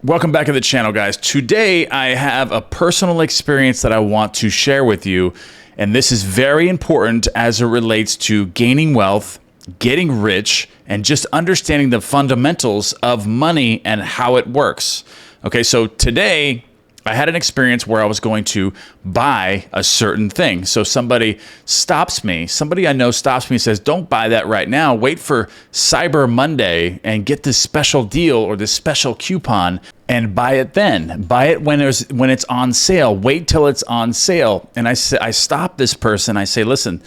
Welcome back to the channel, guys. Today, I have a personal experience that I want to share with you, and this is very important as it relates to gaining wealth, getting rich, and just understanding the fundamentals of money and how it works. Okay, so today, I had an experience where I was going to buy a certain thing. So somebody stops me, somebody I know stops me and says, don't buy that right now. Wait for Cyber Monday and get this special deal or this special coupon and buy it then. Buy it when it's on sale. Wait till it's on sale. And I stop this person. I say, listen,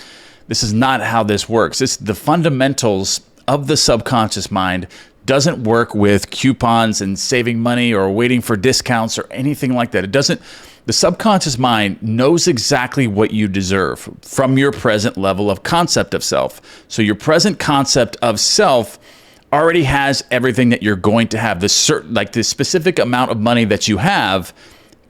this is not how this works. It's the fundamentals of the subconscious mind doesn't work with coupons and saving money or waiting for discounts or anything like that. It doesn't. The subconscious mind knows exactly what you deserve from your present level of concept of self. So your present concept of self already has everything that you're going to have. The specific amount of money that you have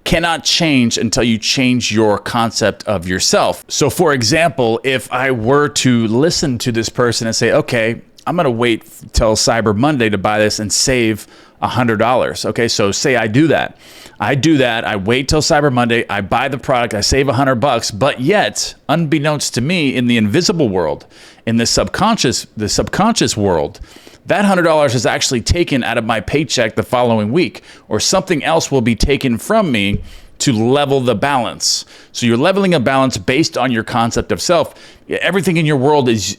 cannot change until you change your concept of yourself. So for example, if I were to listen to this person and say, okay, I'm going to wait till Cyber Monday to buy this and save $100. Okay, so say I do that. I wait till Cyber Monday, I buy the product, I save $100, but yet, unbeknownst to me, in the invisible world, in the subconscious world, that $100 is actually taken out of my paycheck the following week, or something else will be taken from me to level the balance. So you're leveling a balance based on your concept of self. Everything in your world is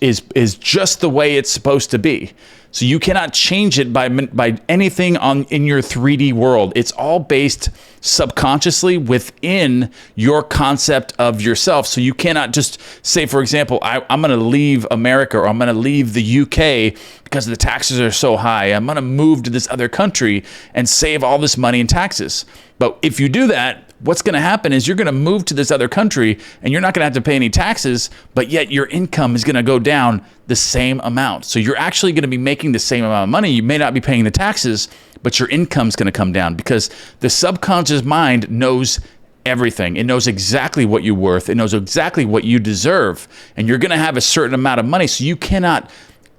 just the way it's supposed to be. So you cannot change it by anything in your 3D world. It's all based subconsciously within your concept of yourself. So you cannot just say, for example, I'm going to leave America or I'm going to leave the UK because the taxes are so high. I'm going to move to this other country and save all this money in taxes. But if you do that, what's going to happen is you're going to move to this other country and you're not going to have to pay any taxes, but yet your income is going to go down the same amount. So you're actually going to be making the same amount of money. You may not be paying the taxes, but your income's going to come down because the subconscious mind knows everything. It knows exactly what you're worth. It knows exactly what you deserve. And you're going to have a certain amount of money. So you cannot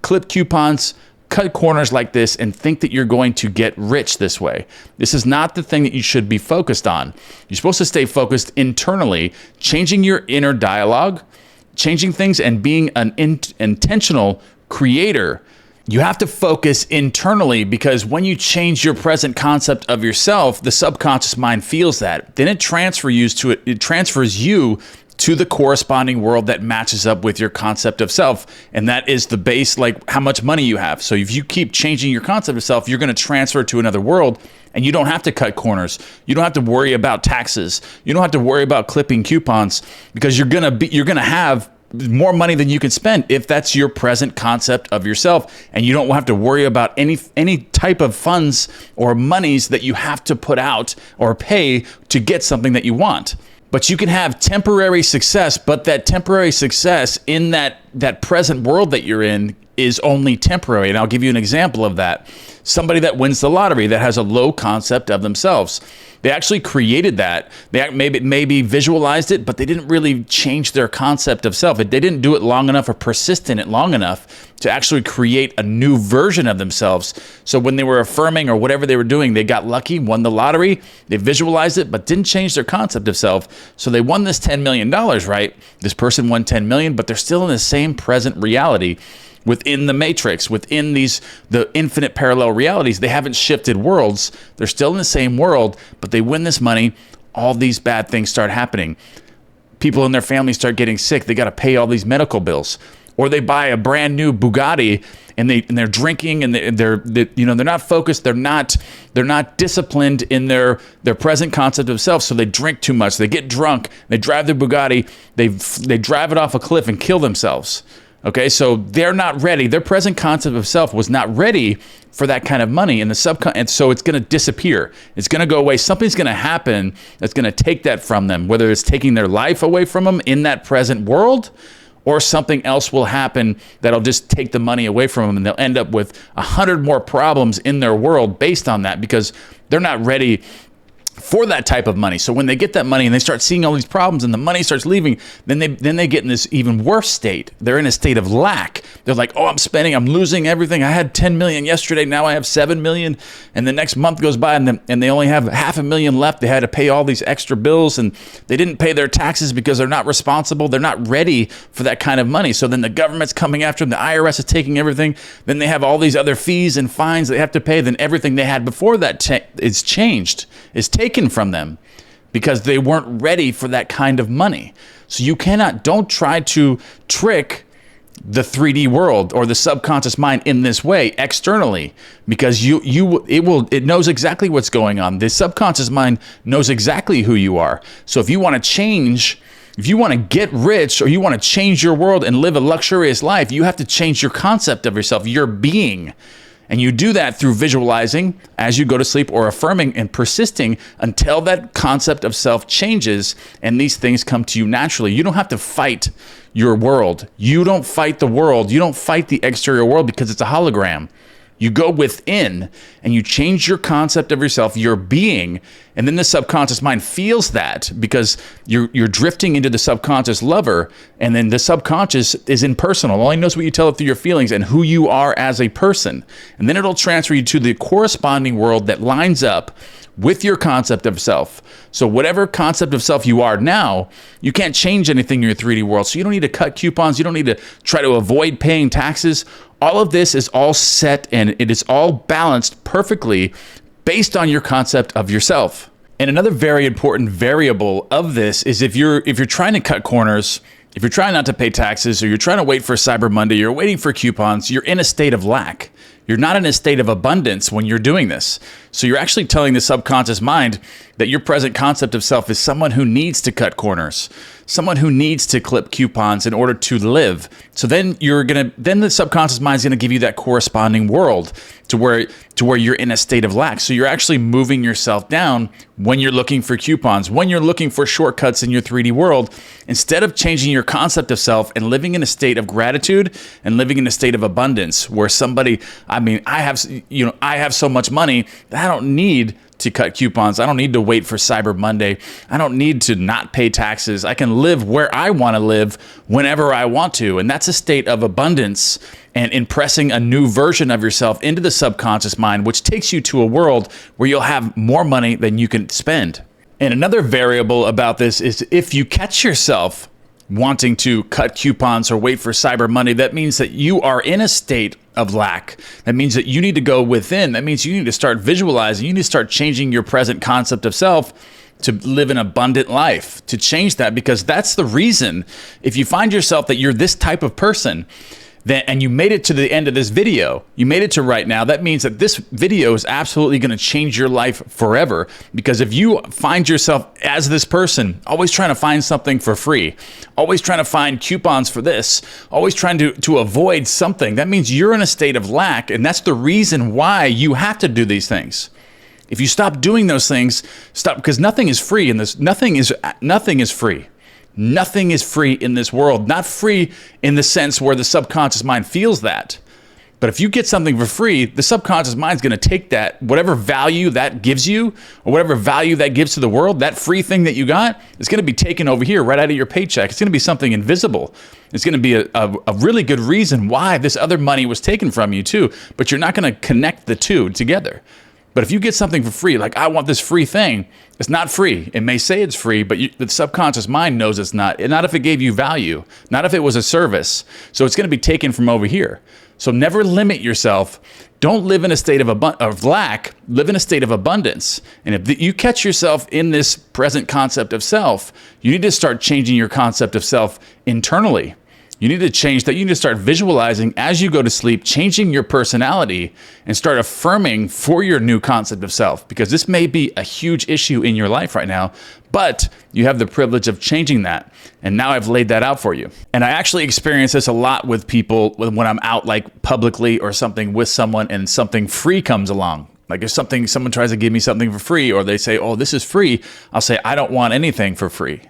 clip coupons, cut corners like this and think that you're going to get rich this way. This is not the thing that you should be focused on. You're supposed to stay focused internally, changing your inner dialogue, changing things and being an intentional creator. You have to focus internally because when you change your present concept of yourself, the subconscious mind feels that. Then it transfers you to the corresponding world that matches up with your concept of self. And that is the base, like how much money you have. So if you keep changing your concept of self, you're going to transfer to another world and you don't have to cut corners. You don't have to worry about taxes. You don't have to worry about clipping coupons because you're going to have more money than you can spend if that's your present concept of yourself. And you don't have to worry about any type of funds or monies that you have to put out or pay to get something that you want. But you can have temporary success, but that temporary success in that present world that you're in is only temporary. And I'll give you an example of that. Somebody that wins the lottery that has a low concept of themselves. They actually created that. They maybe visualized it, but they didn't really change their concept of self. They didn't do it long enough or persist in it long enough to actually create a new version of themselves. So when they were affirming or whatever they were doing, they got lucky, won the lottery, they visualized it, but didn't change their concept of self. So they won this $10 million, right? This person won 10 million, but they're still in the same present reality within the matrix, within the infinite parallel realities. They haven't shifted worlds. They're still in the same world, but they win this money. All these bad things start happening. People in their family start getting sick. They got to pay all these medical bills. Or they buy a brand new Bugatti and they're drinking and they're not focused. They're not disciplined in their present concept of self. So they drink too much. They get drunk. They drive their Bugatti. They drive it off a cliff and kill themselves. Okay, so they're not ready. Their present concept of self was not ready for that kind of money, and so it's going to disappear. It's going to go away. Something's going to happen that's going to take that from them, whether it's taking their life away from them in that present world, or something else will happen that'll just take the money away from them, and they'll end up with 100 more problems in their world based on that because they're not ready for that type of money. So when they get that money and they start seeing all these problems and the money starts leaving, then they get in this even worse state. They're in a state of lack. They're like, oh, I'm losing everything. I had 10 million yesterday. Now I have 7 million. And the next month goes by and they only have 500,000 left. They had to pay all these extra bills and they didn't pay their taxes because they're not responsible. They're not ready for that kind of money. So then the government's coming after them. The IRS is taking everything. Then they have all these other fees and fines they have to pay. Then everything they had before that is changed, is taken from them because they weren't ready for that kind of money. So don't try to trick the 3D world or the subconscious mind in this way externally, because it knows exactly what's going on. The subconscious mind knows exactly who you are. So if you want to change, if you want to get rich or you want to change your world and live a luxurious life, you have to change your concept of yourself, your being. And you do that through visualizing as you go to sleep or affirming and persisting until that concept of self changes and these things come to you naturally. You don't have to fight your world. You don't fight the world. You don't fight the exterior world because it's a hologram. You go within and you change your concept of yourself, your being, and then the subconscious mind feels that because you're drifting into the subconscious lever, and then the subconscious is impersonal. It only knows what you tell it through your feelings and who you are as a person. And then it'll transfer you to the corresponding world that lines up with your concept of self. So whatever concept of self you are now, you can't change anything in your 3D world. So you don't need to cut coupons. You don't need to try to avoid paying taxes. All of this is all set and it is all balanced perfectly based on your concept of yourself. And another very important variable of this is if you're trying to cut corners, if you're trying not to pay taxes, or you're trying to wait for Cyber Monday, you're waiting for coupons, you're in a state of lack. You're not in a state of abundance when you're doing this. So you're actually telling the subconscious mind that your present concept of self is someone who needs to cut corners, someone who needs to clip coupons in order to live. So then the subconscious mind is going to give you that corresponding world to where you're in a state of lack. So you're actually moving yourself down when you're looking for coupons, when you're looking for shortcuts in your 3D world, instead of changing your concept of self and living in a state of gratitude and living in a state of abundance where I have so much money that I don't need to cut coupons. I don't need to wait for Cyber Monday. I don't need to not pay taxes. I can live where I want to live whenever I want to. And that's a state of abundance and impressing a new version of yourself into the subconscious mind, which takes you to a world where you'll have more money than you can spend. And another variable about this is if you catch yourself wanting to cut coupons or wait for Cyber Monday, that means that you are in a state of lack. That means that you need to go within. That means you need to start visualizing. You need to start changing your present concept of self to live an abundant life, to change that, because that's the reason. If you find yourself that you're this type of person, and you made it to the end of this video, you made it to right now, that means that this video is absolutely going to change your life forever. Because if you find yourself as this person, always trying to find something for free, always trying to find coupons for this, always trying to avoid something, that means you're in a state of lack. And that's the reason why you have to do these things. If you stop doing those things, because nothing is free in this, nothing is free. Nothing is free in this world. Not free in the sense where the subconscious mind feels that. But if you get something for free, the subconscious mind is going to take that, whatever value that gives you, or whatever value that gives to the world, that free thing that you got, is going to be taken over here right out of your paycheck. It's going to be something invisible. It's going to be a really good reason why this other money was taken from you too, but you're not going to connect the two together. But if you get something for free, like I want this free thing, it's not free. It may say it's free, but the subconscious mind knows it's not. Not if it gave you value, not if it was a service. So it's going to be taken from over here. So never limit yourself. Don't live in a state of lack. Live in a state of abundance. And if you catch yourself in this present concept of self, you need to start changing your concept of self internally. You need to change that. You need to start visualizing as you go to sleep, changing your personality, and start affirming for your new concept of self, because this may be a huge issue in your life right now, but you have the privilege of changing that. And now I've laid that out for you. And I actually experience this a lot with people when I'm out like publicly or something with someone and something free comes along. Like if someone tries to give me something for free, or they say, oh, this is free, I'll say, I don't want anything for free.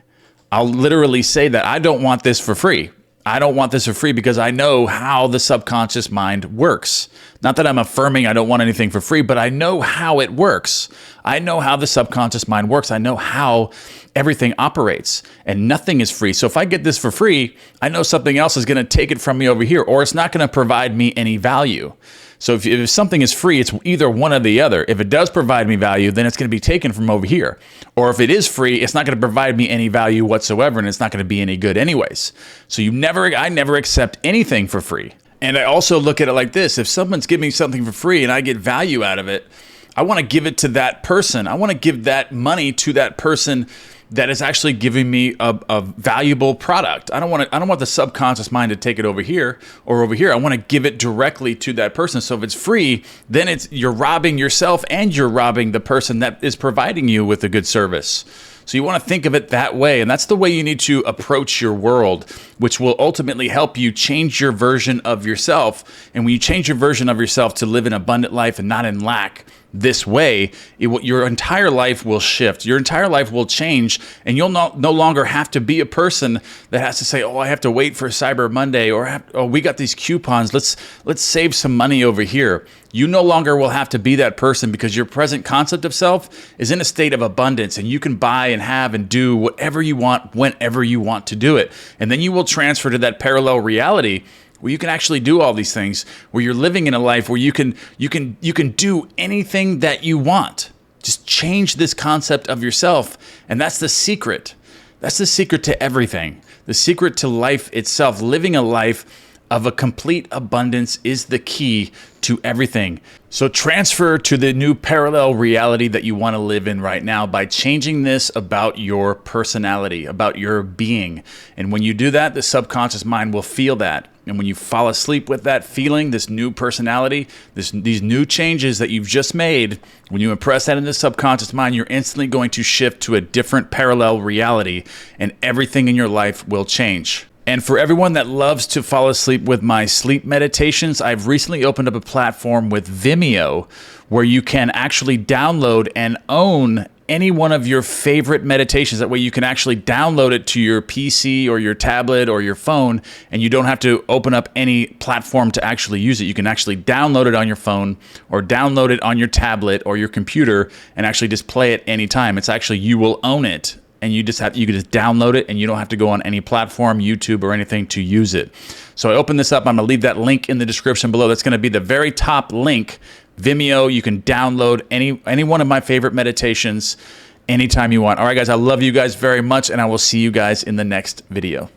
I'll literally say that I don't want this for free. I don't want this for free because I know how the subconscious mind works. Not that I'm affirming I don't want anything for free, but I know how it works. I know how the subconscious mind works. I know how everything operates, and nothing is free. So if I get this for free, I know something else is going to take it from me over here, or it's not going to provide me any value. So if something is free, it's either one or the other. If it does provide me value, then it's going to be taken from over here. Or if it is free, it's not going to provide me any value whatsoever, and it's not going to be any good anyways. So I never accept anything for free. And I also look at it like this. If someone's giving me something for free and I get value out of it, I want to give it to that person. I want to give that money to that person that is actually giving me a valuable product. I don't want the subconscious mind to take it over here or over here. I want to give it directly to that person. So if it's free, then you're robbing yourself and you're robbing the person that is providing you with a good service. So you want to think of it that way. And that's the way you need to approach your world, which will ultimately help you change your version of yourself. And when you change your version of yourself to live an abundant life and not in lack, this way, your entire life will shift. Your entire life will change, and you'll no longer have to be a person that has to say, "Oh, I have to wait for Cyber Monday," or "Oh, we got these coupons. Let's save some money over here." You no longer will have to be that person because your present concept of self is in a state of abundance, and you can buy and have and do whatever you want whenever you want to do it. And then you will transfer to that parallel reality where you can actually do all these things, where you're living in a life where you can do anything that you want. Just change this concept of yourself, and that's the secret. That's the secret to everything. The secret to life itself. Living a life of a complete abundance is the key to everything. So transfer to the new parallel reality that you want to live in right now by changing this about your personality, about your being. And when you do that, the subconscious mind will feel that. And when you fall asleep with that feeling, this new personality, these new changes that you've just made, when you impress that in the subconscious mind, you're instantly going to shift to a different parallel reality, and everything in your life will change. And for everyone that loves to fall asleep with my sleep meditations, I've recently opened up a platform with Vimeo where you can actually download and own any one of your favorite meditations. That way you can actually download it to your PC or your tablet or your phone, and you don't have to open up any platform to actually use it. You can actually download it on your phone or download it on your tablet or your computer and actually just play it anytime. It's actually, you will own it. And you can just download it, and you don't have to go on any platform, YouTube or anything, to use it. So I opened this up. I'm going to leave that link in the description below. That's going to be the very top link. Vimeo. You can download any one of my favorite meditations anytime you want. All right, guys, I love you guys very much, and I will see you guys in the next video.